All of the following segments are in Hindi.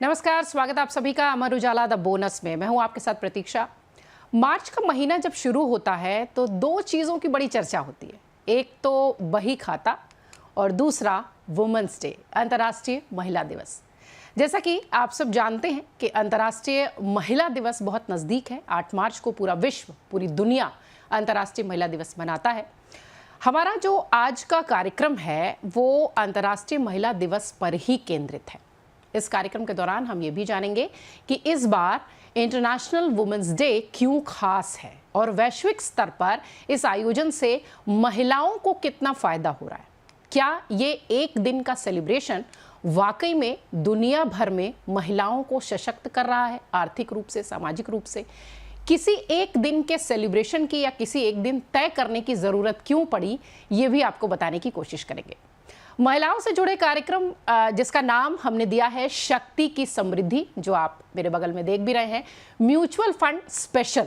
नमस्कार, स्वागत है आप सभी का अमर उजाला द बोनस में। मैं हूं आपके साथ प्रतीक्षा। मार्च का महीना जब शुरू होता है तो दो चीज़ों की बड़ी चर्चा होती है। एक तो बही खाता और दूसरा वुमेन्स डे, अंतर्राष्ट्रीय महिला दिवस। जैसा कि आप सब जानते हैं कि अंतर्राष्ट्रीय महिला दिवस बहुत नज़दीक है। 8 मार्च को पूरा विश्व, पूरी दुनिया अंतर्राष्ट्रीय महिला दिवस मनाता है। हमारा जो आज का कार्यक्रम है वो अंतर्राष्ट्रीय महिला दिवस पर ही केंद्रित है। इस कार्यक्रम के दौरान हम ये भी जानेंगे कि इस बार इंटरनेशनल वुमेन्स डे क्यों खास है और वैश्विक स्तर पर इस आयोजन से महिलाओं को कितना फायदा हो रहा है। क्या ये एक दिन का सेलिब्रेशन वाकई में दुनिया भर में महिलाओं को सशक्त कर रहा है, आर्थिक रूप से, सामाजिक रूप से? किसी एक दिन के सेलिब्रेशन की या किसी एक दिन तय करने की ज़रूरत क्यों पड़ी, ये भी आपको बताने की कोशिश करेंगे। महिलाओं से जुड़े कार्यक्रम जिसका नाम हमने दिया है शक्ति की समृद्धि, जो आप मेरे बगल में देख भी रहे हैं, म्यूचुअल फंड स्पेशल,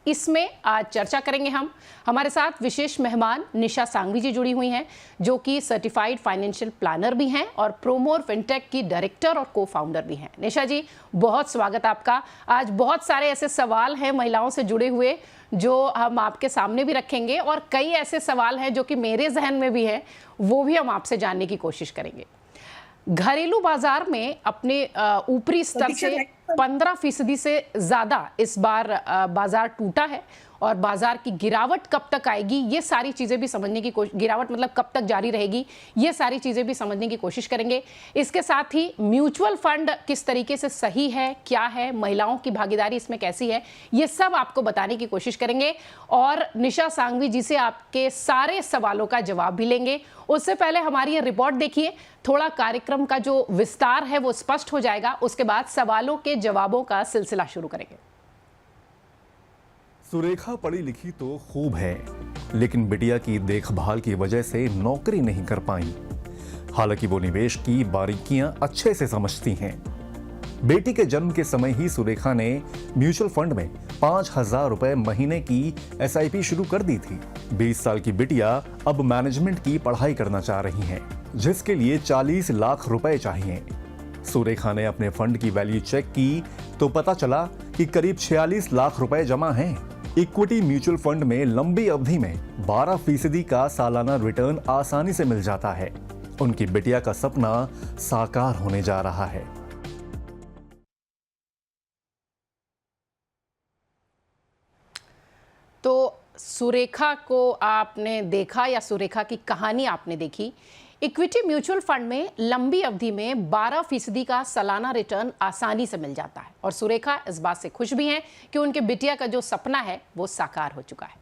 इसमें आज चर्चा करेंगे हम। हमारे साथ विशेष मेहमान निशा सांघवी जी जुड़ी हुई हैं, जो कि सर्टिफाइड फाइनेंशियल प्लानर भी हैं और प्रोमोर फिनटेक की डायरेक्टर और को फाउंडर भी हैं। निशा जी, बहुत स्वागत आपका। आज बहुत सारे ऐसे सवाल हैं महिलाओं से जुड़े हुए जो हम आपके सामने भी रखेंगे और कई ऐसे सवाल हैं जो कि मेरे जहन में भी हैं, वो भी हम आपसे जानने की कोशिश करेंगे। घरेलू बाजार में अपने ऊपरी स्तर से 15% से ज़्यादा इस बार बाजार टूटा है और बाजार की गिरावट कब तक आएगी, ये सारी चीज़ें भी समझने की कोशिश, गिरावट मतलब कब तक जारी रहेगी, ये सारी चीज़ें भी समझने की कोशिश करेंगे। इसके साथ ही म्यूचुअल फंड किस तरीके से सही है, क्या है, महिलाओं की भागीदारी इसमें कैसी है, ये सब आपको बताने की कोशिश करेंगे और निशा सांघवी जी से आपके सारे सवालों का जवाब भी लेंगे। उससे पहले हमारी ये रिपोर्ट देखिए, थोड़ा कार्यक्रम का जो विस्तार है वो स्पष्ट हो जाएगा। उसके बाद सवालों के जवाबों का सिलसिला शुरू करेंगे। सुरेखा पढ़ी लिखी तो खूब है, लेकिन बिटिया की देखभाल की वजह से नौकरी नहीं कर पाई। हालांकि वो निवेश की बारीकियां अच्छे से समझती हैं। बेटी के जन्म के समय ही सुरेखा ने म्यूचुअल फंड में 5,000 रुपए महीने की SIP शुरू कर दी थी। 20 साल की बिटिया अब मैनेजमेंट की पढ़ाई करना चाह रही हैं, जिसके लिए 40 लाख रुपए चाहिए। सुरेखा ने अपने फंड की वैल्यू चेक की तो पता चला कि करीब 46 लाख रुपए जमा हैं। इक्विटी म्यूचुअल फंड में लंबी अवधि में 12% का सालाना रिटर्न आसानी से मिल जाता है। उनकी बिटिया का सपना साकार होने जा रहा है। तो सुरेखा को आपने देखा या सुरेखा की कहानी आपने देखी। इक्विटी म्यूचुअल फंड में लंबी अवधि में 12% का सालाना रिटर्न आसानी से मिल जाता है और सुरेखा इस बात से खुश भी हैं कि उनके बिटिया का जो सपना है वो साकार हो चुका है।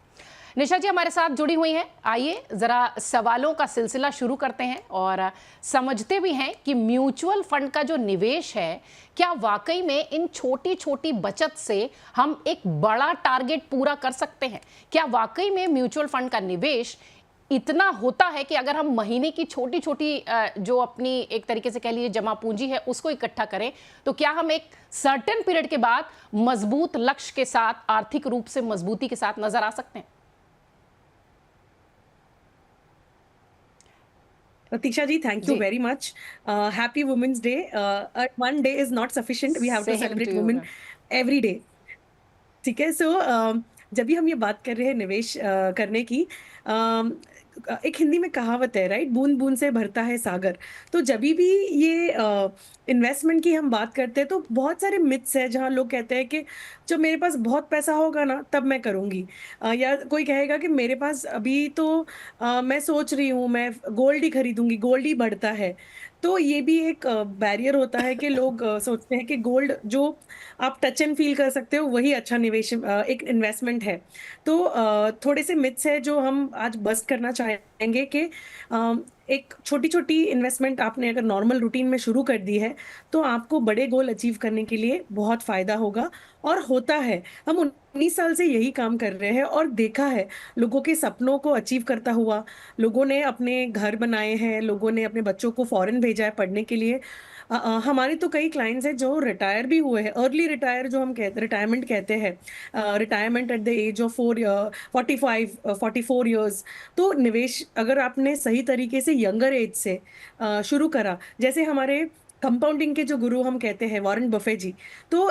निशा जी हमारे साथ जुड़ी हुई हैं। आइए जरा सवालों का सिलसिला शुरू करते हैं और समझते भी हैं कि म्यूचुअल फंड का जो निवेश है, क्या वाकई में इन छोटी छोटी बचत से हम एक बड़ा टारगेट पूरा कर सकते हैं? क्या वाकई में म्यूचुअल फंड का निवेश इतना होता है कि अगर हम महीने की छोटी छोटी जो अपनी एक तरीके से कह लीजिए जमा पूंजी है उसको इकट्ठा करें तो क्या हम एक सर्टेन पीरियड के बाद मजबूत लक्ष्य के साथ, आर्थिक रूप से मजबूती के साथ नजर आ सकते हैं? Pratiksha ji, thank you very much. Happy Women's Day. One day is not sufficient. We have to celebrate women every day. ठीक है, सो जब भी हम ये बात कर रहे हैं निवेश करने की, एक हिंदी में कहावत है, राइट, बूंद बूंद से भरता है सागर। तो जब भी ये इन्वेस्टमेंट की हम बात करते हैं तो बहुत सारे मिथ्स है जहाँ लोग कहते हैं कि जब मेरे पास बहुत पैसा होगा ना तब मैं करूँगी, या कोई कहेगा कि मेरे पास अभी तो मैं सोच रही हूँ मैं गोल्ड ही खरीदूंगी, गोल्ड ही बढ़ता है। तो ये भी एक बैरियर होता है कि लोग सोचते हैं कि गोल्ड जो आप टच एंड फील कर सकते हो वही अच्छा निवेश एक इन्वेस्टमेंट है। तो थोड़े से मिथ्स है जो हम आज बस्ट करना चाहेंगे कि एक छोटी छोटी इन्वेस्टमेंट आपने अगर नॉर्मल रूटीन में शुरू कर दी है तो आपको बड़े गोल अचीव करने के लिए बहुत फायदा होगा और होता है। हम 19 साल से यही काम कर रहे हैं और देखा है लोगों के सपनों को अचीव करता हुआ। लोगों ने अपने घर बनाए हैं, लोगों ने अपने बच्चों को फॉरेन भेजा है पढ़ने के लिए। हमारे तो कई क्लाइंट्स हैं जो रिटायर भी हुए हैं, अर्ली रिटायर जो हम कहते रिटायरमेंट कहते हैं, retirement at the age of 44 years. तो निवेश अगर आपने सही तरीके से यंगर एज से शुरू करा, जैसे हमारे कंपाउंडिंग के जो गुरु हम कहते हैं वॉरेन बफे जी, तो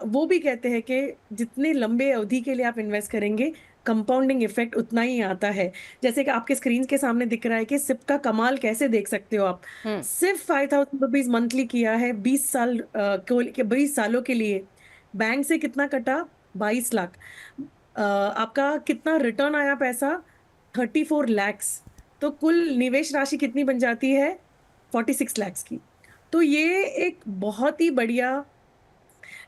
वो भी कहते हैं कि जितने लंबे अवधि के लिए आप इन्वेस्ट करेंगे, कंपाउंडिंग इफेक्ट उतना ही आता है। जैसे कि आपके स्क्रीन के सामने दिख रहा है कि सिप का कमाल कैसे देख सकते हो आप। हम्म। सिर्फ 5000 रुपीज मंथली किया है 20 सालों के लिए। बैंक से कितना कटा? 22 लाख। आपका कितना रिटर्न आया पैसा? 34 लैक्स। तो कुल निवेश राशि कितनी बन जाती है? 46 लैक्स की। तो ये एक बहुत ही बढ़िया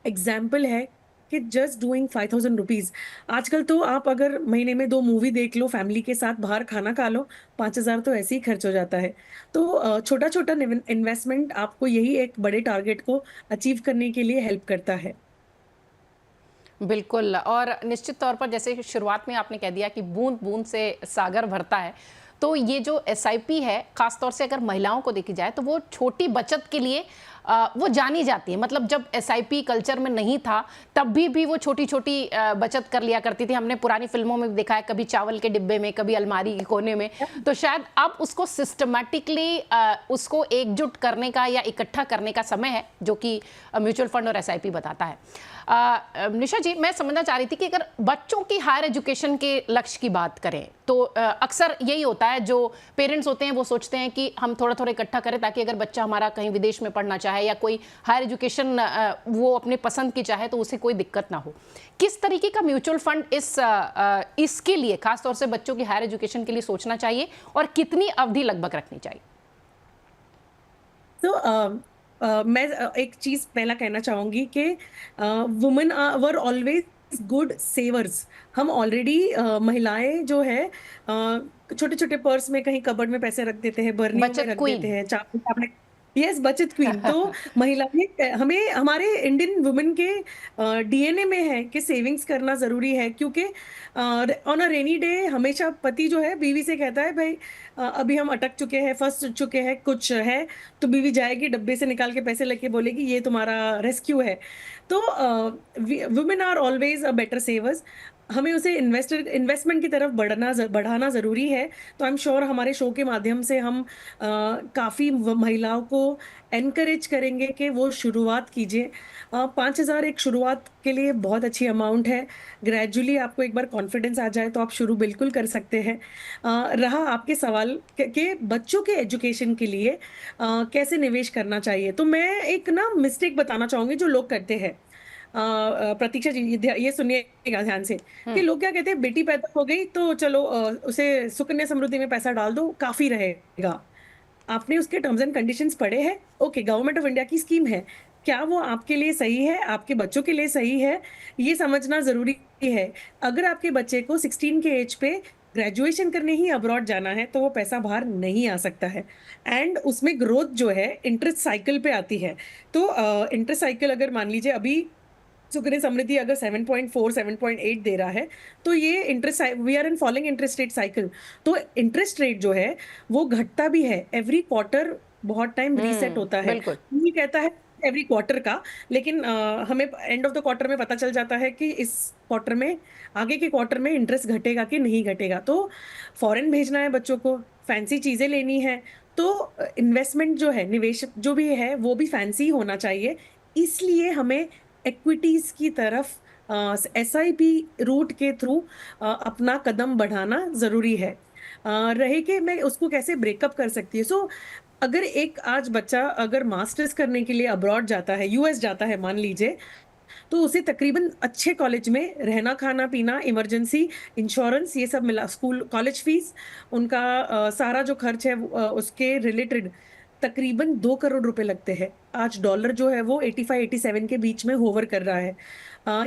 एग्जाम्पल है कि जस्ट डूइंग 5000 रुपीज। आजकल तो आप अगर महीने में 2 मूवी देख लो, फैमिली के साथ बाहर खाना खा लो, 5000 तो ऐसे ही खर्च हो जाता है। तो छोटा छोटा इन्वेस्टमेंट आपको यही एक बड़े टारगेट को अचीव करने के लिए हेल्प करता है। बिल्कुल। और निश्चित तौर पर जैसे शुरुआत में आपने कह दिया कि बूंद बूंद से सागर भरता है, तो ये जो एसआईपी है, खासतौर से अगर महिलाओं को देखी जाए तो वो छोटी बचत के लिए वो जानी जाती है। मतलब जब एसआईपी कल्चर में नहीं था तब भी वो छोटी छोटी बचत कर लिया करती थी। हमने पुरानी फिल्मों में भी देखा है, कभी चावल के डिब्बे में, कभी अलमारी के कोने में। तो शायद अब उसको सिस्टमैटिकली उसको एकजुट करने का या इकट्ठा करने का समय है, जो कि म्यूचुअल फंड और एसआईपी बताता है। निशा जी, मैं समझना चाह रही थी कि अगर बच्चों की हायर एजुकेशन के लक्ष्य की बात करें तो अक्सर यही होता है, जो पेरेंट्स होते हैं वो सोचते हैं कि हम थोड़ा थोड़ा इकट्ठा करें ताकि अगर बच्चा हमारा कहीं विदेश में पढ़ना चाहे या कोई हायर एजुकेशन वो अपने पसंद की चाहे तो उसे कोई दिक्कत ना हो। किस तरीके का म्यूचुअल फंड इसके लिए, खासतौर से बच्चों की हायर एजुकेशन के लिए सोचना चाहिए और कितनी अवधि लगभग रखनी चाहिए? तो मैं एक चीज पहला कहना चाहूंगी कि वुमेन वर ऑलवेज गुड सेवर्स। हम ऑलरेडी महिलाएं जो है छोटे छोटे पर्स में कहीं कबर्ड में पैसे रख देते हैं, बर्नियों में बचत रख क्वीन। देते हैं, चावल। यस, बचत क्वीन। तो महिलाएं, हमें हमारे इंडियन वुमेन के डीएनए में है कि सेविंग्स करना जरूरी है, क्योंकि ऑन अ रेनी डे हमेशा पति जो है बीवी से कहता है, भाई अभी हम अटक चुके हैं, फंस चुके हैं, कुछ है, तो बीवी जाएगी डब्बे से निकाल के पैसे लेके बोलेगी ये तुम्हारा रेस्क्यू है। तो women are always a better savers. हमें उसे इन्वेस्टमेंट की तरफ बढ़ाना जरूरी है। तो आई एम श्योर हमारे शो के माध्यम से हम काफी महिलाओं को एनकरेज करेंगे कि वो शुरुआत कीजिए। 5000 एक शुरुआत के लिए बहुत अच्छी अमाउंट है। ग्रेजुअली आपको एक बार कॉन्फिडेंस आ जाए तो आप शुरू बिल्कुल कर सकते हैं। रहा आपके सवाल के बच्चों के एजुकेशन के लिए कैसे निवेश करना चाहिए, तो मैं एक ना मिस्टेक बताना चाहूंगी जो लोग करते हैं। प्रतीक्षा जी, ये सुनिएगा ध्यान से कि लोग क्या कहते हैं, बेटी पैदा हो गई तो चलो उसे सुकन्या समृद्धि में पैसा डाल दो, काफी रहेगा। आपने उसके टर्म्स एंड कंडीशंस पढ़े हैं? ओके, गवर्नमेंट ऑफ इंडिया की स्कीम है, क्या वो आपके लिए सही है, आपके बच्चों के लिए सही है, ये समझना जरूरी है। अगर आपके बच्चे को 16 के एज पे ग्रेजुएशन करने ही अब्रॉड जाना है तो वो पैसा बाहर नहीं आ सकता है। एंड उसमें ग्रोथ जो है इंटरेस्ट साइकिल पे आती है। तो इंटरेस्ट साइकिल अगर मान लीजिए अभी सुकन्या समृद्धि अगर 7.4 7.8 दे रहा है, तो ये interest, we are in following interest rate cycle. तो इंटरेस्ट रेट जो है वो घटता भी है एवरी क्वार्टर, बहुत टाइम रीसेट होता है। बिल्कुल। ये कहता है एवरी क्वार्टर का, लेकिन हमें एंड ऑफ द क्वार्टर में पता चल जाता है कि इस क्वार्टर में, आगे के क्वार्टर में इंटरेस्ट घटेगा कि नहीं घटेगा। तो फॉरेन भेजना है बच्चों को, फैंसी चीजें लेनी है, तो इन्वेस्टमेंट जो है, निवेश जो भी है वो भी फैंसी होना चाहिए। इसलिए हमें एक्विटीज की तरफ एसआईपी रूट के थ्रू अपना कदम बढ़ाना जरूरी है। रहे कि मैं उसको कैसे ब्रेकअप कर सकती है। सो अगर एक आज बच्चा अगर मास्टर्स करने के लिए अब्रॉड जाता है, यूएस जाता है मान लीजिए, तो उसे तकरीबन अच्छे कॉलेज में रहना, खाना पीना, इमरजेंसी, इंश्योरेंस, ये सब मिला, स्कूल कॉलेज फीस, उनका सारा जो खर्च है उसके रिलेटेड तकरीबन 2 करोड़ रुपए लगते हैं। आज डॉलर जो है वो 85-87 के बीच में होवर कर रहा है।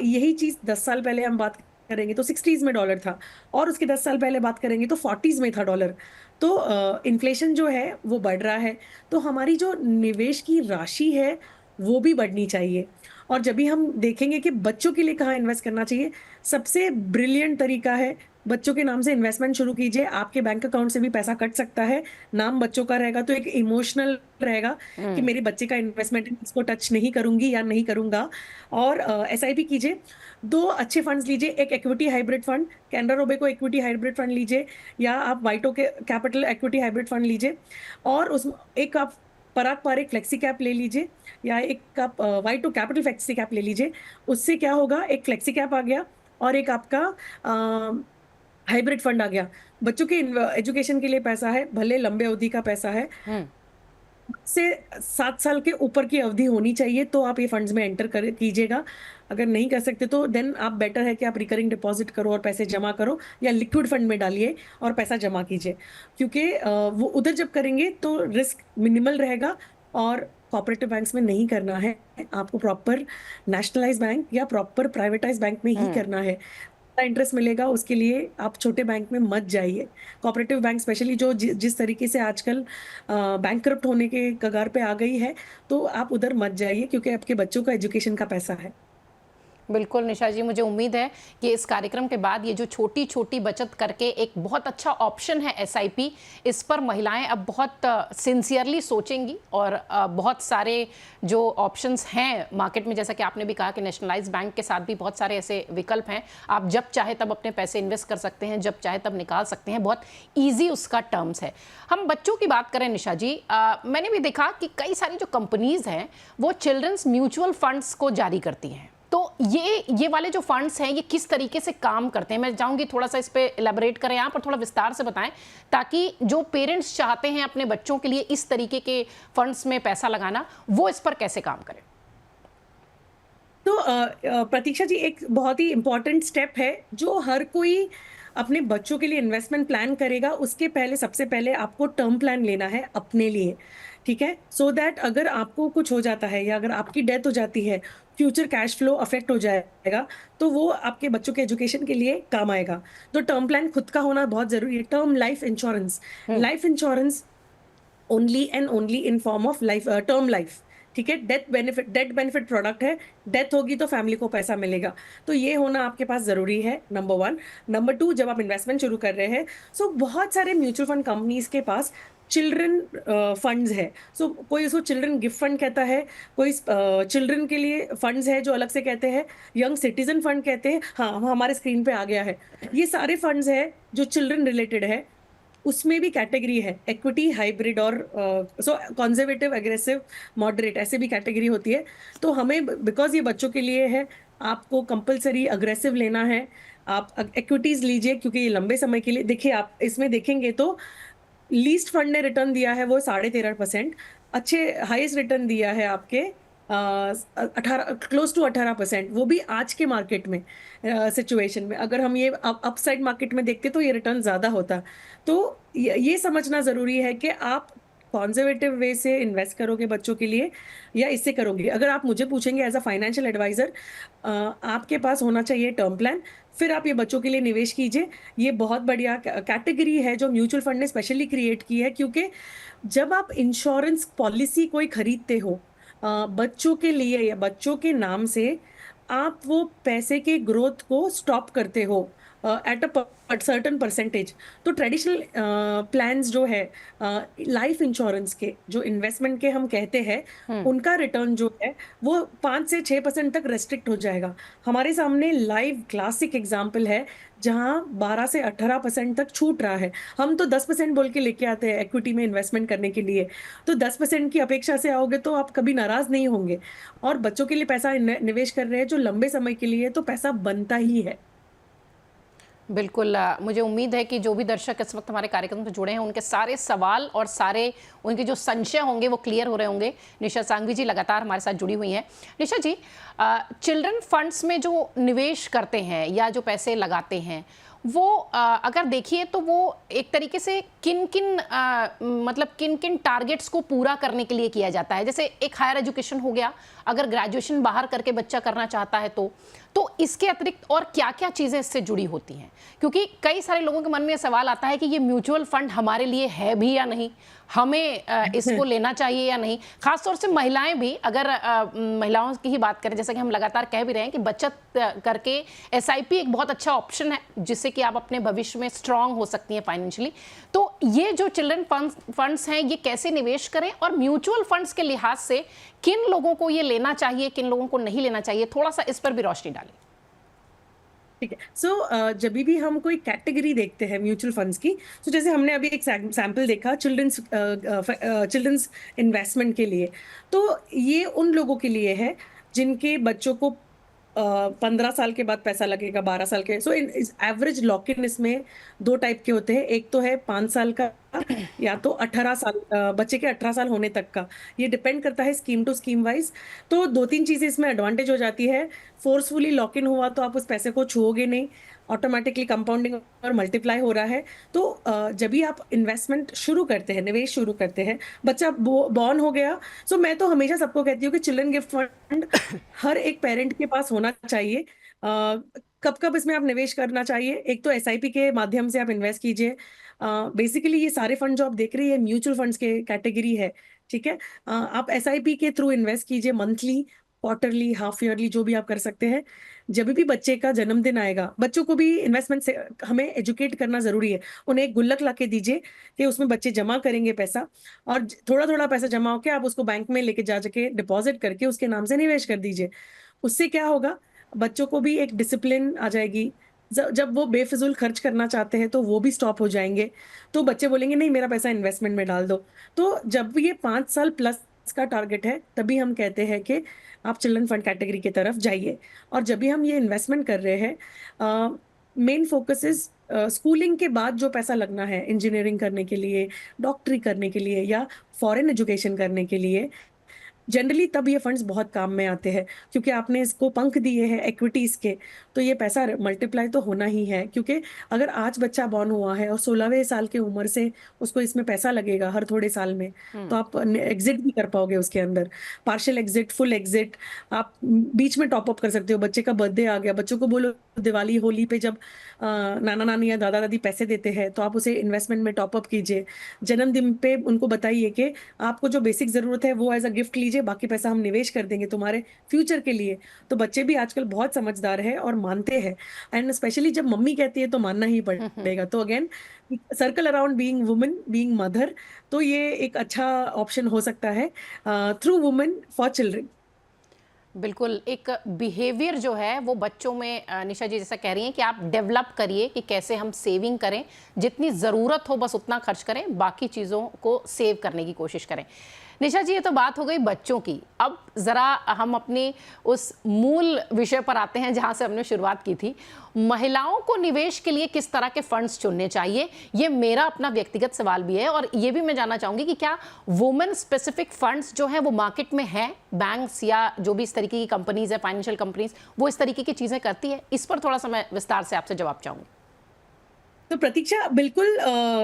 यही चीज 10 साल पहले हम बात करेंगे तो 60s में डॉलर था, और उसके 10 साल पहले बात करेंगे तो 40s में था डॉलर। तो इन्फ्लेशन जो है वो बढ़ रहा है, तो हमारी जो निवेश की राशि है वो भी बढ़नी चाहिए। और जब भी हम देखेंगे कि बच्चों के लिए कहाँ इन्वेस्ट करना चाहिए, सबसे ब्रिलियंट तरीका है बच्चों के नाम से इन्वेस्टमेंट शुरू कीजिए। आपके बैंक अकाउंट से भी पैसा कट सकता है, नाम बच्चों का रहेगा तो एक इमोशनल रहेगा कि मेरे बच्चे का इन्वेस्टमेंट, इसको टच नहीं करूंगी या नहीं करूंगा। और एसआईपी कीजिए, 2 अच्छे फंड्स लीजिए, एक equity hybrid fund, Canara Robeco equity hybrid fund लीजिए, या आप वाइटो के कैपिटल इक्विटी हाइब्रिड फंड लीजिए, और उस एक आप पराग पारेख फ्लेक्सी कैप ले लीजिए, या एक आप Y2 कैपिटल फ्लेक्सी कैप ले लीजिए। उससे क्या होगा, एक फ्लेक्सी कैप आ गया और एक आपका हाइब्रिड फंड आ गया। बच्चों के एजुकेशन के लिए पैसा है, भले लंबे अवधि का पैसा है, से 7 साल के ऊपर की अवधि होनी चाहिए, तो आप ये फंड्स में एंटर कीजिएगा। अगर नहीं कर सकते तो देन आप बेटर है कि आप रिकरिंग डिपॉजिट करो और पैसे जमा करो, या लिक्विड फंड में डालिए और पैसा जमा कीजिए, क्योंकि वो उधर जब करेंगे तो रिस्क मिनिमल रहेगा। और कोऑपरेटिव बैंक्स में नहीं करना है, आपको प्रॉपर नेशनलाइज बैंक या प्रॉपर प्राइवेटाइज बैंक में ही करना है। इंटरेस्ट मिलेगा, उसके लिए आप छोटे बैंक में मत जाइए। कोऑपरेटिव बैंक स्पेशली जो जिस तरीके से आजकल बैंकरप्ट होने के कगार पे आ गई है, तो आप उधर मत जाइए, क्योंकि आपके बच्चों का एजुकेशन का पैसा है। बिल्कुल निशा जी, मुझे उम्मीद है कि इस कार्यक्रम के बाद ये जो छोटी छोटी बचत करके एक बहुत अच्छा ऑप्शन है एसआईपी, इस पर महिलाएं अब बहुत सिंसियरली सोचेंगी और बहुत सारे जो ऑप्शंस हैं मार्केट में, जैसा कि आपने भी कहा कि नेशनलाइज्ड बैंक के साथ भी बहुत सारे ऐसे विकल्प हैं। आप जब चाहे तब अपने पैसे इन्वेस्ट कर सकते हैं, जब चाहे तब निकाल सकते हैं, बहुत ईजी उसका टर्म्स है। हम बच्चों की बात करें निशा जी, मैंने भी देखा कि कई सारी जो कंपनीज हैं वो चिल्ड्रंस म्यूचुअल फंड्स को जारी करती हैं। तो ये वाले जो फंड्स हैं ये किस तरीके से काम करते हैं, मैं चाहूंगी थोड़ा सा इस पे इलेबोरेट करें आप और थोड़ा विस्तार से बताएं, ताकि जो पेरेंट्स चाहते हैं अपने बच्चों के लिए इस तरीके के फंड्स में पैसा लगाना, वो इस पर कैसे काम करें। तो प्रतीक्षा जी, एक बहुत ही इंपॉर्टेंट स्टेप है जो हर कोई अपने बच्चों के लिए इन्वेस्टमेंट प्लान करेगा, उसके पहले सबसे पहले आपको टर्म प्लान लेना है अपने लिए, ठीक है। सो दैट अगर आपको कुछ हो जाता है या अगर आपकी डेथ हो जाती है, फ्यूचर कैश फ्लो अफेक्ट हो जाएगा, तो वो आपके बच्चों के एजुकेशन के लिए काम आएगा। तो टर्म प्लान खुद का होना बहुत जरूरी है। Term life insurance only and only in form of life, term life, ठीक है। डेथ बेनिफिट प्रोडक्ट है, डेथ होगी तो फैमिली को पैसा मिलेगा, तो ये होना आपके पास जरूरी है, नंबर 1। नंबर 2, जब आप इन्वेस्टमेंट शुरू कर रहे हैं, सो बहुत सारे म्यूचुअल फंड कंपनीज के पास चिल्ड्रन फंड्स है। सो कोई उसको चिल्ड्रन गिफ्ट फंड कहता है, कोई चिल्ड्रन के लिए फंड्स है जो अलग से कहते हैं, यंग सिटीजन फंड कहते हैं। हाँ, हमारे स्क्रीन पे आ गया है। ये सारे फंड्स है जो चिल्ड्रन रिलेटेड है। उसमें भी कैटेगरी है, इक्विटी, हाइब्रिड और कंजर्वेटिव, एग्रेसिव, मॉडरेट, ऐसे भी कैटेगरी होती है। तो हमें, बिकॉज ये बच्चों के लिए है, आपको कंपलसरी अग्रेसिव लेना है। आप इक्विटीज लीजिए, क्योंकि ये लंबे समय के लिए, देखिए आप इसमें देखेंगे तो लीस्ट फंड ने रिटर्न दिया है वो 13.5%, अच्छे हाईएस्ट रिटर्न दिया है आपके 18, क्लोज टू 18%, वो भी आज के मार्केट में सिचुएशन में। अगर हम ये अपसाइड मार्केट में देखते तो ये रिटर्न ज़्यादा होता। तो ये समझना ज़रूरी है कि आप कॉन्जर्वेटिव वे से इन्वेस्ट करोगे बच्चों के लिए या इससे करोगे। अगर आप मुझे पूछेंगे एज अ फाइनेंशियल एडवाइज़र, आपके पास होना चाहिए टर्म प्लान, फिर आप ये बच्चों के लिए निवेश कीजिए। ये बहुत बढ़िया कैटेगरी है जो म्यूचुअल फंड ने स्पेशली क्रिएट की है, क्योंकि जब आप इंश्योरेंस पॉलिसी कोई खरीदते हो बच्चों के लिए या बच्चों के नाम से, आप वो पैसे के ग्रोथ को स्टॉप करते हो एट अ सर्टन परसेंटेज। तो ट्रेडिशनल प्लान्स जो है लाइफ इंश्योरेंस के, जो इन्वेस्टमेंट के हम कहते हैं, उनका रिटर्न जो है वो 5 से 6% तक रेस्ट्रिक्ट हो जाएगा। हमारे सामने लाइव क्लासिक एग्जाम्पल है जहां 12 से 18% तक छूट रहा है। हम तो 10% बोल के लेके आते हैं इक्विटी में इन्वेस्टमेंट करने के लिए, तो 10% की अपेक्षा से आओगे तो आप कभी नाराज नहीं होंगे। और बच्चों के लिए पैसा निवेश कर रहे हैं जो लंबे समय के लिए, तो पैसा बनता ही है। बिल्कुल, मुझे उम्मीद है कि जो भी दर्शक इस वक्त हमारे कार्यक्रम से जुड़े हैं उनके सारे सवाल और सारे उनके जो संशय होंगे वो क्लियर हो रहे होंगे। निशा सांघवी जी लगातार हमारे साथ जुड़ी हुई हैं। निशा जी, चिल्ड्रन फंड्स में जो निवेश करते हैं या जो पैसे लगाते हैं, वो अगर देखिए तो वो एक तरीके से किन किन टारगेट्स को पूरा करने के लिए किया जाता है। जैसे एक हायर एजुकेशन हो गया, अगर ग्रेजुएशन बाहर करके बच्चा करना चाहता है तो इसके अतिरिक्त और क्या क्या चीज़ें इससे जुड़ी होती हैं? क्योंकि कई सारे लोगों के मन में सवाल आता है कि ये म्यूचुअल फंड हमारे लिए है भी या नहीं, हमें इसको लेना चाहिए या नहीं। खासतौर से महिलाएं भी, अगर महिलाओं की ही बात करें, जैसा कि हम लगातार कह भी रहे हैं कि बचत करके एसआईपी एक बहुत अच्छा ऑप्शन है जिससे कि आप अपने भविष्य में स्ट्रांग हो सकती हैं फाइनेंशियली। तो ये जो चिल्ड्रन फंड्स हैं, ये कैसे निवेश करें और म्यूचुअल फंड्स के लिहाज से किन लोगों को ये लेना चाहिए, किन लोगों को नहीं लेना चाहिए, थोड़ा सा इस पर भी रोशनी डालें। ठीक है। सो जब भी हम कोई कैटेगरी देखते हैं म्यूचुअल फंड्स की, तो जैसे हमने अभी एक सैंपल देखा चिल्ड्रंस इन्वेस्टमेंट के लिए, तो ये उन लोगों के लिए है जिनके बच्चों को 15 साल के बाद पैसा लगेगा, 12 साल के। सो इस एवरेज लॉक इन इसमें दो टाइप के होते हैं। एक तो है 5 साल का, या तो 18 साल, बच्चे के 18 साल होने तक का। ये डिपेंड करता है स्कीम टू स्कीम वाइज। तो 2-3 चीजें इसमें एडवांटेज हो जाती है। फोर्सफुली लॉक इन हुआ तो आप उस पैसे को छुओगे नहीं, ऑटोमेटिकली कंपाउंडिंग और मल्टीप्लाई हो रहा है। तो जब भी आप इन्वेस्टमेंट शुरू करते हैं, निवेश शुरू करते हैं, बच्चा बॉर्न हो गया। सो मैं तो हमेशा सबको कहती हूँ कि चिल्ड्रन गिफ्ट फंड हर एक पेरेंट के पास होना चाहिए। कब कब इसमें आप निवेश करना चाहिए? एक तो एसआईपी के माध्यम से आप इन्वेस्ट कीजिए। बेसिकली ये सारे फंड जो आप देख रही है म्यूचुअल फंड्स के कैटेगरी है, ठीक है। आप एसआईपी के थ्रू इन्वेस्ट कीजिए, मंथली, क्वार्टरली, हाफ ईयरली, जो भी आप कर सकते हैं। जब भी बच्चे का जन्मदिन आएगा, बच्चों को भी इन्वेस्टमेंट से हमें एजुकेट करना जरूरी है। उन्हें एक गुल्लक ला के दीजिए कि उसमें बच्चे जमा करेंगे पैसा, और थोड़ा थोड़ा पैसा जमा होकर आप उसको बैंक में लेके जाके डिपॉजिट करके उसके नाम से निवेश कर दीजिए। उससे क्या होगा, बच्चों को भी एक डिसिप्लिन आ जाएगी। जब वो बेफिजूल खर्च करना चाहते हैं तो वो भी स्टॉप हो जाएंगे। तो बच्चे बोलेंगे नहीं, मेरा पैसा इन्वेस्टमेंट में डाल दो। तो जब ये 5 साल प्लस का टारगेट है, तभी हम कहते हैं कि आप चिल्ड्रन फंड कैटेगरी की तरफ जाइए। और जब भी हम ये इन्वेस्टमेंट कर रहे हैं, मेन फोकस इज स्कूलिंग के बाद जो पैसा लगना है इंजीनियरिंग करने के लिए, डॉक्टरी करने के लिए, या फॉरेन एजुकेशन करने के लिए, जनरली तब ये फंड्स बहुत काम में आते हैं, क्योंकि आपने इसको पंख दिए हैं इक्विटीज के। तो ये पैसा मल्टीप्लाई तो होना ही है, क्योंकि अगर आज बच्चा बॉर्न हुआ है और 16वें साल की उम्र से उसको इसमें पैसा लगेगा हर थोड़े साल में, तो आप एग्जिट भी कर पाओगे उसके अंदर, पार्शियल एग्जिट, फुल एग्जिट। आप बीच में टॉप अप कर सकते हो। बच्चे का बर्थडे आ गया, बच्चों को बोलो दिवाली होली पे जब नाना नानी या दादा दादी पैसे देते हैं तो आप उसे इन्वेस्टमेंट में टॉप अप कीजिए। जन्मदिन पे उनको बताइए कि आपको जो बेसिक जरूरत है वो एज अ गिफ्ट लीजिए, बाकी पैसा हम निवेश कर देंगे तुम्हारे फ्यूचर के लिए। तो बच्चे भी आजकल बहुत समझदार है और मानते हैं, एंड स्पेशली जब मम्मी कहती है तो मानना ही पड़ेगा। तो again, circle around being woman, being mother, तो ये एक अच्छा ऑप्शन हो सकता है थ्रू वुमन फॉर चिल्ड्रन। बिल्कुल, एक बिहेवियर जो है वो बच्चों में, निशा जी जैसा कह रही हैं कि आप डेवलप करिए कि कैसे हम सेविंग करें, जितनी ज़रूरत हो बस उतना खर्च करें, बाकी चीज़ों को सेव करने की कोशिश करें। निशा जी, ये तो बात हो गई बच्चों की। अब ज़रा हम अपने उस मूल विषय पर आते हैं जहां से हमने शुरुआत की थी। महिलाओं को निवेश के लिए किस तरह के फंड्स चुनने चाहिए, ये मेरा अपना व्यक्तिगत सवाल भी है। और ये भी मैं जानना चाहूंगी कि क्या वुमेन स्पेसिफिक फंड्स जो हैं वो मार्केट में हैं, बैंक्स या जो भी इस तरीके की कंपनीज है, फाइनेंशियल कंपनीज, वो इस तरीके की चीज़ें करती है? इस पर थोड़ा सा मैं विस्तार से आपसे जवाब चाहूंगी। तो प्रतीक्षा, बिल्कुल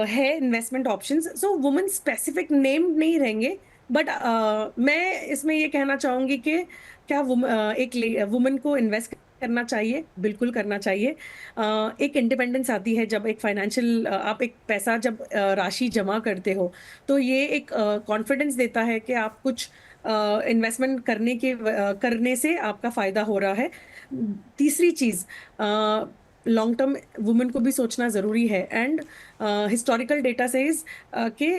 है इन्वेस्टमेंट ऑप्शंस। सो वुमेन स्पेसिफिक नेम नहीं रहेंगे, बट मैं इसमें ये कहना चाहूंगी कि क्या एक वुमेन को इन्वेस्ट करना चाहिए? बिल्कुल करना चाहिए। एक इंडिपेंडेंस आती है जब एक फाइनेंशियल, आप एक पैसा जब राशि जमा करते हो, तो ये एक कॉन्फिडेंस देता है कि आप कुछ इन्वेस्टमेंट करने से आपका फायदा हो रहा है। तीसरी चीज, लॉन्ग टर्म वुमेन को भी सोचना ज़रूरी है। एंड हिस्टोरिकल डेटा सेज कि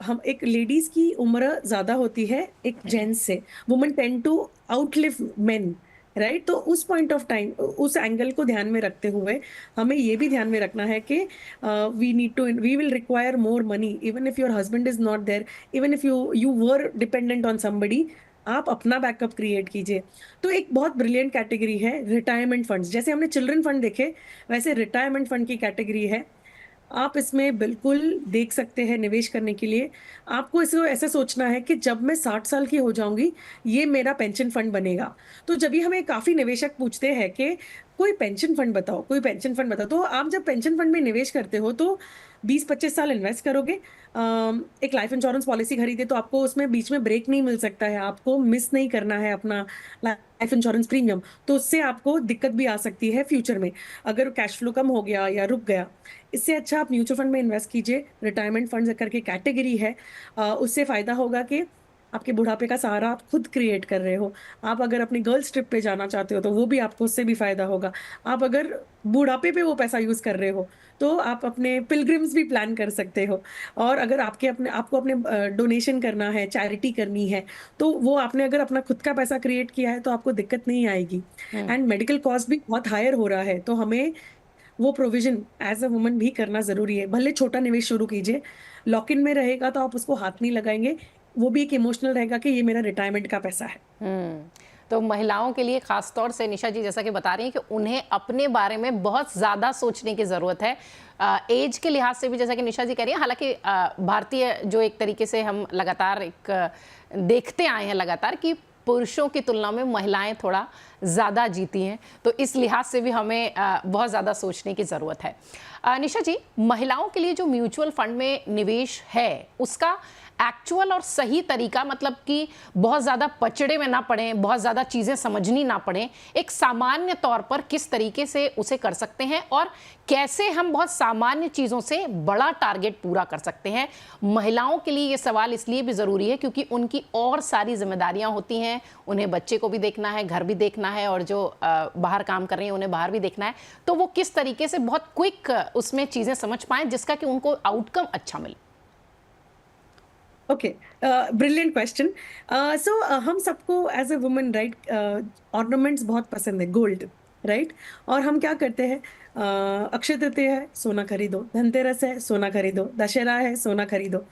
हम एक लेडीज की उम्र ज़्यादा होती है एक जेंट्स से। Women tend to outlive men, right? तो उस पॉइंट ऑफ टाइम, उस एंगल को ध्यान में रखते हुए हमें ये भी ध्यान में रखना है कि we will require more money even if your husband is not there, even if you were dependent on somebody. आप अपना बैकअप क्रिएट कीजिए। तो एक बहुत ब्रिलियंट कैटेगरी है रिटायरमेंट फंड्स। जैसे हमने चिल्ड्रन फंड देखे, वैसे रिटायरमेंट फंड की कैटेगरी है। आप इसमें बिल्कुल देख सकते हैं निवेश करने के लिए। आपको इसको ऐसे सोचना है कि जब मैं 60 साल की हो जाऊंगी, ये मेरा पेंशन फंड बनेगा। तो जब भी हमें काफी निवेशक पूछते हैं कि कोई पेंशन फंड बताओ, कोई पेंशन फंड बताओ, तो आप जब पेंशन फंड में निवेश करते हो तो 20-25 साल इन्वेस्ट करोगे। एक लाइफ इंश्योरेंस पॉलिसी खरीदे तो आपको उसमें बीच में ब्रेक नहीं मिल सकता है, आपको मिस नहीं करना है अपना लाइफ इंश्योरेंस प्रीमियम। तो उससे आपको दिक्कत भी आ सकती है फ्यूचर में, अगर कैश फ्लो कम हो गया या रुक गया। इससे अच्छा आप म्यूचुअल फंड में इन्वेस्ट कीजिए। रिटायरमेंट फंड करके कैटेगरी है, उससे फायदा होगा कि आपके बुढ़ापे का सहारा आप खुद क्रिएट कर रहे हो। आप अगर अपनी गर्ल्स ट्रिप पे जाना चाहते हो तो वो भी आपको उससे भी फायदा होगा। आप अगर बुढ़ापे पे वो पैसा यूज कर रहे हो तो आप अपने पिलग्रिम्स भी प्लान कर सकते हो। और अगर आपको अपने डोनेशन करना है, चैरिटी करनी है, तो वो आपने अगर अपना खुद का पैसा क्रिएट किया है तो आपको दिक्कत नहीं आएगी। एंड मेडिकल कॉस्ट भी बहुत हायर हो रहा है, तो हमें वो प्रोविजन एज अ वुमन भी करना ज़रूरी है। भले छोटा निवेश शुरू कीजिए, लॉक इन में रहेगा तो आप उसको हाथ नहीं लगाएँगे, वो भी एक इमोशनल रहेगा कि ये मेरा रिटायरमेंट का पैसा है। तो महिलाओं के लिए खास तौर से निशा जी जैसा कि बता रही हैं कि उन्हें अपने बारे में बहुत ज़्यादा सोचने की ज़रूरत है। एज के लिहाज से भी जैसा कि निशा जी कह रही हैं, हालांकि भारतीय जो एक तरीके से हम लगातार देखते आए हैं लगातार कि पुरुषों की तुलना में महिलाएं थोड़ा ज़्यादा जीती हैं, तो इस लिहाज से भी हमें बहुत ज़्यादा सोचने की ज़रूरत है। निशा जी, महिलाओं के लिए जो म्यूचुअल फंड में निवेश है उसका एक्चुअल और सही तरीका, मतलब कि बहुत ज़्यादा पचड़े में ना पड़े, बहुत ज़्यादा चीज़ें समझनी ना पड़े, एक सामान्य तौर पर किस तरीके से उसे कर सकते हैं और कैसे हम बहुत सामान्य चीज़ों से बड़ा टारगेट पूरा कर सकते हैं? महिलाओं के लिए ये सवाल इसलिए भी ज़रूरी है क्योंकि उनकी और सारी जिम्मेदारियां होती हैं, उन्हें बच्चे को भी देखना है, घर भी देखना है, और जो बाहर काम कर रही हैं उन्हें बाहर भी देखना है। तो वो किस तरीके से बहुत क्विक उसमें चीज़ें समझ पाएँ जिसका कि उनको आउटकम अच्छा मिले। Okay, brilliant question. सो हम सबको as a woman, right, ornaments बहुत पसंद है, गोल्ड, राइट। और हम क्या करते हैं, अक्षय तृतीया है सोना खरीदो, धनतेरस है सोना खरीदो, दशहरा है सोना खरीदो।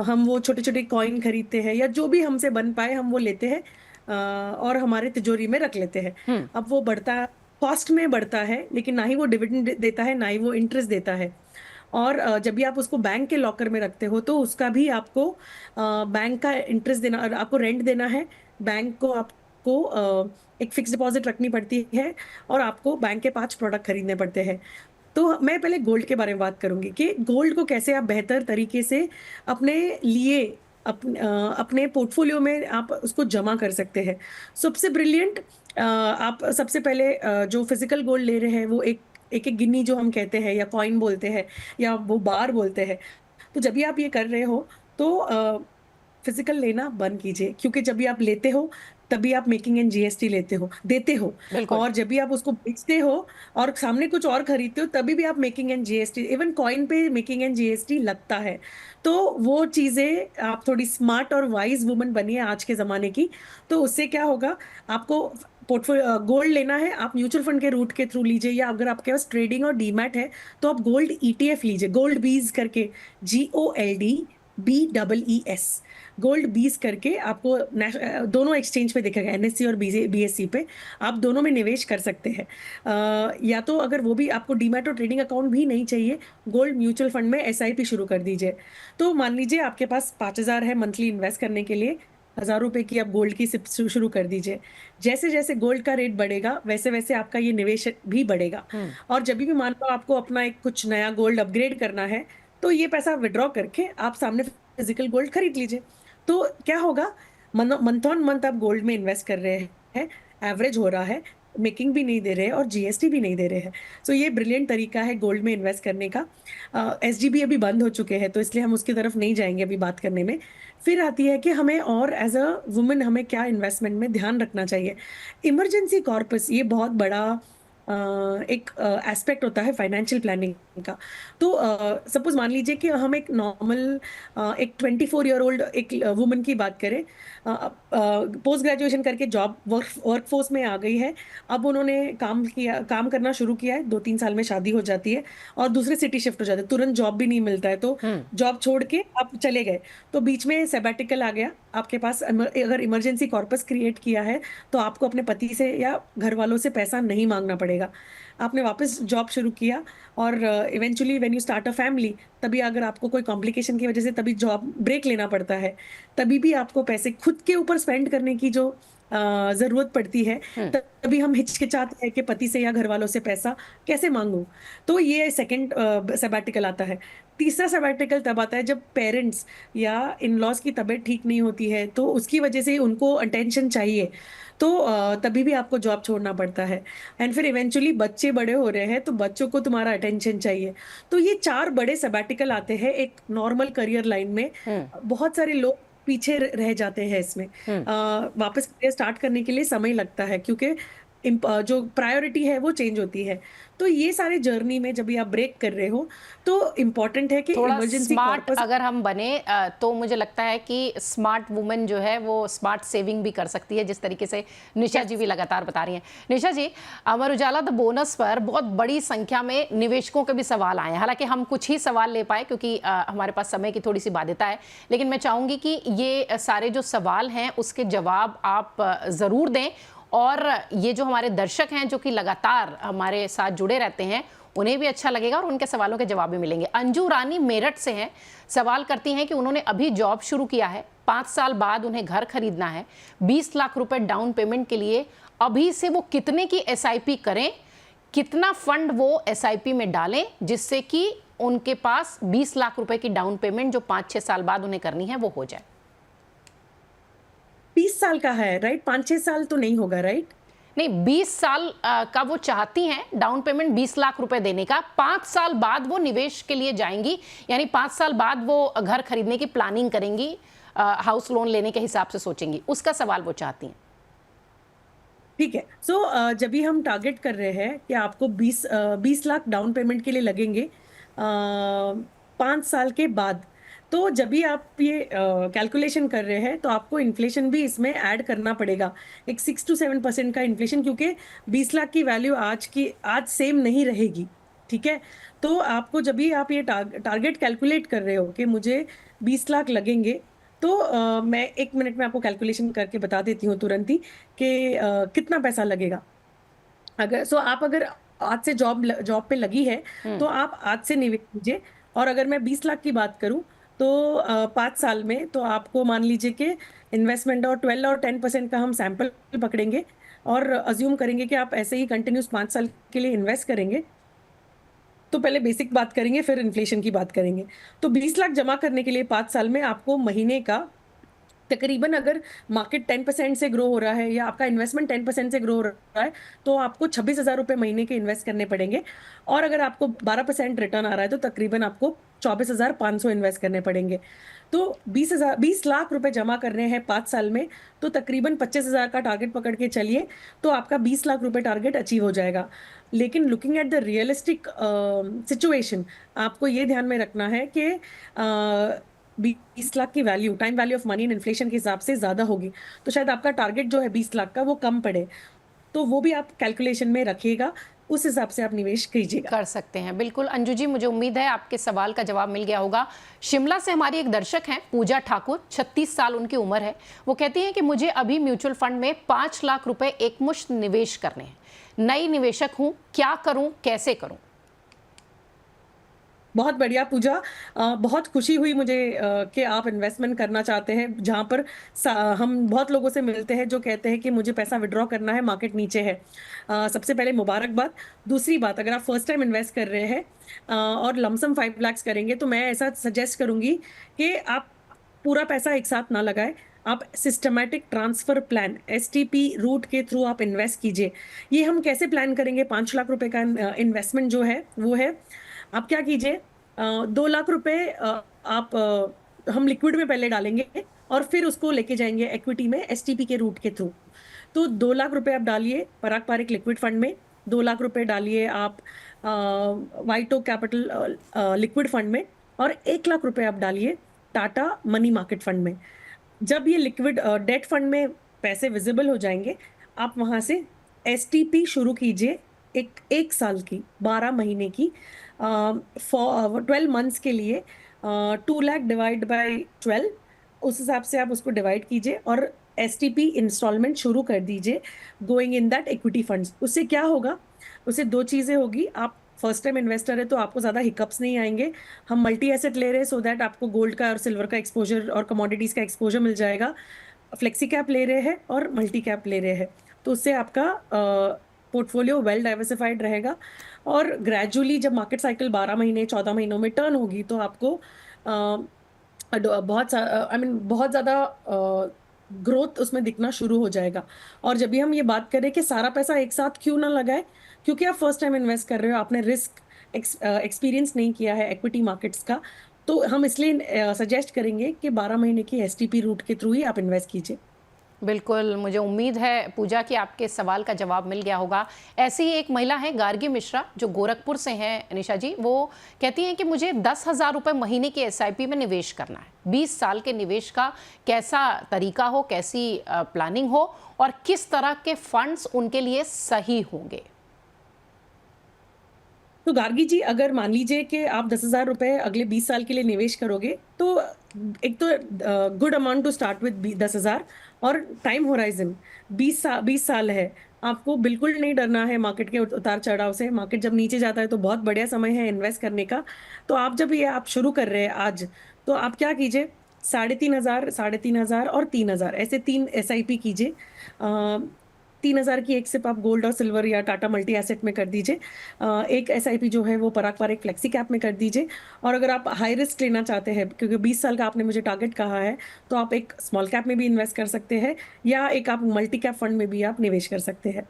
हम वो छोटे छोटे कॉइन खरीदते हैं या जो भी हमसे बन पाए हम वो लेते हैं, और हमारे तिजोरी में रख लेते हैं। अब वो बढ़ता, कॉस्ट में बढ़ता है, लेकिन ना ही वो डिविडेंड देता है ना ही वो इंटरेस्ट देता है। और जब भी आप उसको बैंक के लॉकर में रखते हो तो उसका भी आपको बैंक का इंटरेस्ट देना, आपको रेंट देना है, बैंक को आपको एक फिक्स डिपॉजिट रखनी पड़ती है, और आपको बैंक के 5 प्रोडक्ट खरीदने पड़ते हैं। तो मैं पहले गोल्ड के बारे में बात करूंगी कि गोल्ड को कैसे आप बेहतर तरीके से अपने लिए, अपने पोर्टफोलियो में आप उसको जमा कर सकते हैं। सबसे ब्रिलियंट, आप सबसे पहले जो फिजिकल गोल्ड ले रहे हैं वो एक एक एक गिन्नी जो हम कहते हैं या कॉइन बोलते हैं या वो बार बोलते हैं। तो जब भी आप ये कर रहे हो तो फिजिकल लेना बंद कीजिए, क्योंकि जब भी आप लेते हो तभी आप मेकिंग एंड जीएसटी देते हो। बिल्कुल। और जब भी आप उसको बेचते हो और सामने कुछ और खरीदते हो तभी भी आप making and GST, even coin पे मेकिंग एंड जीएसटी लगता है। तो वो चीजें, आप थोड़ी स्मार्ट और वाइज वुमन बनिए आज के जमाने की। तो उससे क्या होगा, आपको पोर्टफोलियो गोल्ड लेना है, आप म्यूचुअल फंड के रूट के थ्रू लीजिए, या अगर आपके पास ट्रेडिंग और डीमैट है तो आप गोल्ड ईटीएफ लीजिए, गोल्ड बीज करके, GOLDBEES, गोल्ड बीस करके आपको दोनों एक्सचेंज पे दिखेगा, एनएससी और बीएससी पे, आप दोनों में निवेश कर सकते हैं। या तो अगर वो भी आपको डीमैट और ट्रेडिंग अकाउंट भी नहीं चाहिए, गोल्ड म्यूचुअल फंड में एसआईपी शुरू कर दीजिए। तो मान लीजिए आपके पास 5,000 है मंथली इन्वेस्ट करने के लिए, 1,000 रुपए की आप गोल्ड की सिप शुरू कर दीजिए। जैसे जैसे गोल्ड का रेट बढ़ेगा वैसे वैसे आपका ये निवेश भी बढ़ेगा। और जब भी मान लो आपको अपना एक कुछ नया गोल्ड अपग्रेड करना है तो ये पैसा विड्रॉ करके आप सामने फिजिकल गोल्ड खरीद लीजिए। तो क्या होगा, मंथ ऑन मंथ आप गोल्ड में इन्वेस्ट कर रहे हैं, एवरेज हो रहा है, मेकिंग भी नहीं दे रहे हैं और जीएसटी भी नहीं दे रहे हैं। सो ये ब्रिलियंट तरीका है गोल्ड में इन्वेस्ट करने का। एसजीबी अभी बंद हो चुके हैं तो इसलिए हम उसकी तरफ नहीं जाएंगे अभी बात करने में। फिर आती है कि हमें और एज अ वुमेन हमें क्या इन्वेस्टमेंट में ध्यान रखना चाहिए। इमरजेंसी कॉर्पस ये बहुत बड़ा एक एस्पेक्ट होता है फाइनेंशियल प्लानिंग का। तो सपोज मान लीजिए कि हम एक नॉर्मल एक 24 ईयर ओल्ड एक वुमन की बात करें, पोस्ट ग्रेजुएशन करके जॉब वर्कफोर्स में आ गई है, अब उन्होंने काम करना शुरू किया है, 2-3 साल में शादी हो जाती है और दूसरे सिटी शिफ्ट हो जाते हैं, तुरंत जॉब भी नहीं मिलता है, तो जॉब छोड़ के आप चले गए, तो बीच में सैबैटिकल आ गया आपके पास। अगर इमरजेंसी कॉर्पस क्रिएट किया है तो आपको अपने पति से या घर वालों से पैसा नहीं मांगना पड़ेगा। आपने वापस जॉब शुरू किया और eventually when you start a family, तभी अगर आपको कोई कॉम्प्लिकेशन की वजह से तभी जॉब ब्रेक लेना पड़ता है, तभी भी आपको पैसे खुद के ऊपर स्पेंड करने की जो जरूरत पड़ती है, तभी हम हिचकिचाते हैं कि पति से या घर वालों से पैसा कैसे मांगूं। तो ये सेकंड सैबैटिकल आता है। तीसरा सैबैटिकल तब आता है जब पेरेंट्स या इन लॉज की तबीयत ठीक नहीं होती है, तो उसकी वजह से उनको अटेंशन चाहिए, तो तभी भी आपको जॉब छोड़ना पड़ता है। एंड फिर इवेंचुअली बच्चे बड़े हो रहे हैं तो बच्चों को तुम्हारा अटेंशन चाहिए। तो ये 4 बड़े सैबैटिकल आते हैं एक नॉर्मल करियर लाइन में। बहुत सारे लोग पीछे रह जाते हैं इसमें। वापस करियर स्टार्ट करने के लिए समय लगता है, क्योंकि जो प्रायोरिटी है वो चेंज होती है। तो ये सारे जर्नी में जब भी आप ब्रेक कर रहे हो तो इम्पोर्टेंट है कि थोड़ा इमरजेंसी स्मार्ट कॉर्पस अगर हम बने तो मुझे लगता है कि स्मार्ट वुमेन जो है वो स्मार्ट सेविंग भी कर सकती है, जिस तरीके से निशा जी भी लगातार बता रही हैं। निशा जी, अमर उजाला द बोनस पर बहुत बड़ी संख्या में निवेशकों के भी सवाल आए हैं। हालांकि हम कुछ ही सवाल ले पाए क्योंकि हमारे पास समय की थोड़ी सी बाध्यता है, लेकिन मैं चाहूंगी कि ये सारे जो सवाल हैं उसके जवाब आप ज़रूर दें, और ये जो हमारे दर्शक हैं जो कि लगातार हमारे साथ जुड़े रहते हैं उन्हें भी अच्छा लगेगा और उनके सवालों के जवाब भी मिलेंगे। अंजू रानी मेरठ से हैं, सवाल करती हैं कि उन्होंने अभी जॉब शुरू किया है, 5 साल बाद उन्हें घर खरीदना है, 20 लाख रुपए डाउन पेमेंट के लिए अभी से वो कितने की एसआईपी करें, कितना फंड वो एसआईपी में डालें जिससे कि उनके पास 20 लाख रुपए की डाउन पेमेंट जो 5-6 साल बाद उन्हें करनी है वो हो जाए। 20 साल का है, राइट? 5-6 साल तो नहीं होगा, राइट? नहीं, 20 साल का वो चाहती हैं, डाउन पेमेंट 20 लाख रुपए देने का। 5 साल बाद वो निवेश के लिए जाएंगी, यानी 5 साल बाद वो घर खरीदने की प्लानिंग करेंगी, हाउस लोन लेने के हिसाब से सोचेंगी, उसका सवाल वो चाहती हैं। ठीक है। सो जब भी हम टारगेट कर रहे हैं कि आपको 20 लाख डाउन पेमेंट के लिए लगेंगे 5 साल के बाद, तो जब भी आप ये कैलकुलेशन कर रहे हैं तो आपको इन्फ्लेशन भी इसमें ऐड करना पड़ेगा, एक 6 to 7% का इन्फ्लेशन, क्योंकि 20 लाख की वैल्यू आज सेम नहीं रहेगी। ठीक है, तो आपको जब भी आप ये टारगेट कैलकुलेट कर रहे हो कि मुझे 20 लाख लगेंगे, तो मैं 1 मिनट में आपको कैलकुलेशन करके बता देती हूँ तुरंत ही कि कितना पैसा लगेगा। अगर आज से जॉब पे लगी है तो आप आज से निवेश कीजिए, और अगर मैं 20 लाख की बात करूं तो 5 साल में तो आपको मान लीजिए कि इन्वेस्टमेंट और 12 और 10% का हम सैंपल पकड़ेंगे और अज्यूम करेंगे कि आप ऐसे ही कंटिन्यूस 5 साल के लिए इन्वेस्ट करेंगे। तो पहले बेसिक बात करेंगे, फिर इन्फ्लेशन की बात करेंगे। तो 20 लाख जमा करने के लिए 5 साल में आपको महीने का तकरीबन, अगर मार्केट 10% से ग्रो हो रहा है या आपका इन्वेस्टमेंट 10% से ग्रो हो रहा है, तो आपको 26,000 रुपये महीने के इन्वेस्ट करने पड़ेंगे। और अगर आपको 12% रिटर्न आ रहा है तो तकरीबन आपको 24,500 इन्वेस्ट करने पड़ेंगे। तो 20 लाख रुपए जमा करने हैं 5 साल में, तो तकरीबन 25,000 का टारगेट पकड़ के चलिए, तो आपका 20 लाख रुपए टारगेट अचीव हो जाएगा। लेकिन looking at the realistic situation, आपको ये ध्यान में रखना है कि 20 लाख की value, time value of money in inflation के हिसाब से ज़्यादा होगी, तो शायद आपका टारगेट जो है 20 लाख का वो कम पड़े। तो वो भी आप कैलकुलेशन में रखिएगा, उस हिसाब से आप निवेश कीजिएगा। कर सकते हैं, बिल्कुल। अंजू जी, मुझे उम्मीद है आपके सवाल का जवाब मिल गया होगा। शिमला से हमारी एक दर्शक हैं, पूजा ठाकुर, 36 साल उनकी उम्र है। वो कहती हैं कि मुझे अभी म्यूचुअल फंड में 5 लाख रुपए एकमुश्त निवेश करने हैं। नई निवेशक हूं, क्या करूं, कैसे करूं? बहुत बढ़िया पूजा, बहुत खुशी हुई मुझे कि आप इन्वेस्टमेंट करना चाहते हैं, जहाँ पर हम बहुत लोगों से मिलते हैं जो कहते हैं कि मुझे पैसा विड्रॉ करना है, मार्केट नीचे है। सबसे पहले मुबारकबाद। दूसरी बात, अगर आप फर्स्ट टाइम इन्वेस्ट कर रहे हैं और लमसम 5 लाख करेंगे, तो मैं ऐसा सजेस्ट करूंगी कि आप पूरा पैसा एक साथ ना लगाए, आप systematic transfer plan STP route के थ्रू आप इन्वेस्ट कीजिए। ये हम कैसे प्लान करेंगे? 5 लाख रुपए का इन्वेस्टमेंट जो है वो है, आप क्या कीजिए, 2 लाख रुपए हम लिक्विड में पहले डालेंगे और फिर उसको लेके जाएंगे इक्विटी में STP के रूट के थ्रू। तो 2 लाख रुपए आप डालिए पराग पारिक लिक्विड फंड में, 2 लाख रुपए डालिए आप वाइटो कैपिटल लिक्विड फंड में, और 1 लाख रुपए आप डालिए टाटा मनी मार्केट फंड में। जब ये लिक्विड डेट फंड में पैसे विजिबल हो जाएंगे, आप वहां से STP शुरू कीजिए, एक साल की, 12 महीने की, 12 मंथ्स के लिए 2 लाख डिवाइड बाय 12, उस हिसाब से आप उसको डिवाइड कीजिए और STP इंस्टॉलमेंट शुरू कर दीजिए going in that equity funds. उससे क्या होगा? उससे 2 चीज़ें होगी। आप फर्स्ट टाइम इन्वेस्टर है तो आपको ज़्यादा हिकअप्स नहीं आएंगे। हम मल्टी एसेट ले रहे हैं सो दैट आपको गोल्ड का और सिल्वर का एक्सपोजर और कमोडिटीज़ का एक्सपोजर मिल जाएगा। फ्लेक्सी कैप ले रहे हैं और मल्टी कैप ले रहे हैं, तो उससे आपका पोर्टफोलियो वेल डाइवर्सिफाइड रहेगा। और ग्रेजुअली जब मार्केट साइकिल 12 महीने 14 महीनों में टर्न होगी, तो आपको बहुत ज़्यादा ग्रोथ उसमें दिखना शुरू हो जाएगा। और जब भी हम ये बात करें कि सारा पैसा एक साथ क्यों ना लगाए, क्योंकि आप फर्स्ट टाइम इन्वेस्ट कर रहे हो, आपने रिस्क एक्सपीरियंस नहीं किया है इक्विटी मार्केट्स का, तो हम इसलिए सजेस्ट करेंगे कि 12 महीने की एसटीपी रूट के थ्रू ही आप इन्वेस्ट कीजिए। बिल्कुल, मुझे उम्मीद है पूजा कि आपके सवाल का जवाब मिल गया होगा। ऐसी ही एक महिला है गार्गी मिश्रा जो गोरखपुर से हैं निशा जी। वो कहती हैं कि मुझे 10,000 रुपये महीने की एसआईपी में निवेश करना है। 20 साल के निवेश का कैसा तरीका हो, कैसी प्लानिंग हो और किस तरह के फंड्स उनके लिए सही होंगे? तो गार्गी जी, अगर मान लीजिए कि आप 10,000 रुपए अगले 20 साल के लिए निवेश करोगे, तो एक तो good amount to start with 10,000 और टाइम होराइजन 20 साल है। आपको बिल्कुल नहीं डरना है मार्केट के उतार चढ़ाव से। मार्केट जब नीचे जाता है तो बहुत बढ़िया समय है इन्वेस्ट करने का। तो आप जब ये आप शुरू कर रहे हैं आज, तो आप क्या कीजिए, 3,500 और 3,000 ऐसे 3 एसआईपी कीजिए। 3,000 की एक सिप आप गोल्ड और सिल्वर या टाटा मल्टी एसेट में कर दीजिए। एक एसआईपी जो है वो पराग पारिक फ्लेक्सी कैप में कर दीजिए। और अगर आप हाई रिस्क लेना चाहते हैं, क्योंकि 20 साल का आपने मुझे टारगेट कहा है, तो आप एक स्मॉल कैप में भी इन्वेस्ट कर सकते हैं या एक आप मल्टी कैप फंड में भी आप निवेश कर सकते हैं।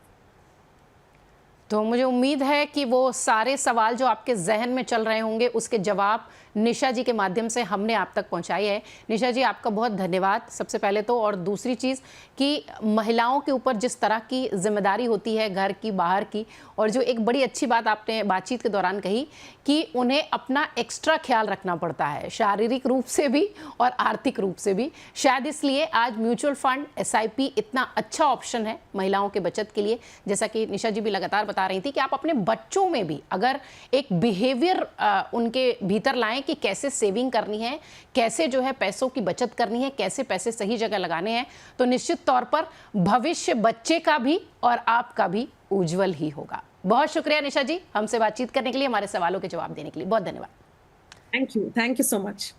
तो मुझे उम्मीद है कि वो सारे सवाल जो आपके जहन में चल रहे होंगे उसके जवाब निशा जी के माध्यम से हमने आप तक पहुंचाए हैं। निशा जी, आपका बहुत धन्यवाद सबसे पहले तो। और दूसरी चीज़ कि महिलाओं के ऊपर जिस तरह की जिम्मेदारी होती है घर की, बाहर की, और जो एक बड़ी अच्छी बात आपने बातचीत के दौरान कही कि उन्हें अपना एक्स्ट्रा ख्याल रखना पड़ता है, शारीरिक रूप से भी और आर्थिक रूप से भी। शायद इसलिए आज म्यूचुअल फंड, एसआईपी इतना अच्छा ऑप्शन है महिलाओं के बचत के लिए। जैसा कि निशा जी भी लगातार बता रही थी कि आप अपने बच्चों में भी अगर एक बिहेवियर उनके भीतर लाएं कि कैसे सेविंग करनी है, कैसे जो है पैसों की बचत करनी है, कैसे पैसे सही जगह लगाने हैं, तो निश्चित तौर पर भविष्य बच्चे का भी और आपका भी उज्जवल ही होगा। बहुत शुक्रिया निशा जी, हमसे बातचीत करने के लिए, हमारे सवालों के जवाब देने के लिए बहुत धन्यवाद। Thank you so much.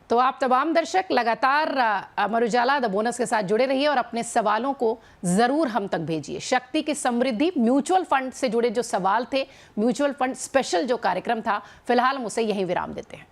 तो आप तमाम दर्शक लगातार अमर उजाला द बोनस के साथ जुड़े रहिए और अपने सवालों को जरूर हम तक भेजिए। शक्ति की समृद्धि म्यूचुअल फंड से जुड़े जो सवाल थे, म्यूचुअल फंड स्पेशल जो कार्यक्रम था, फिलहाल हम उसे यहीं विराम देते हैं।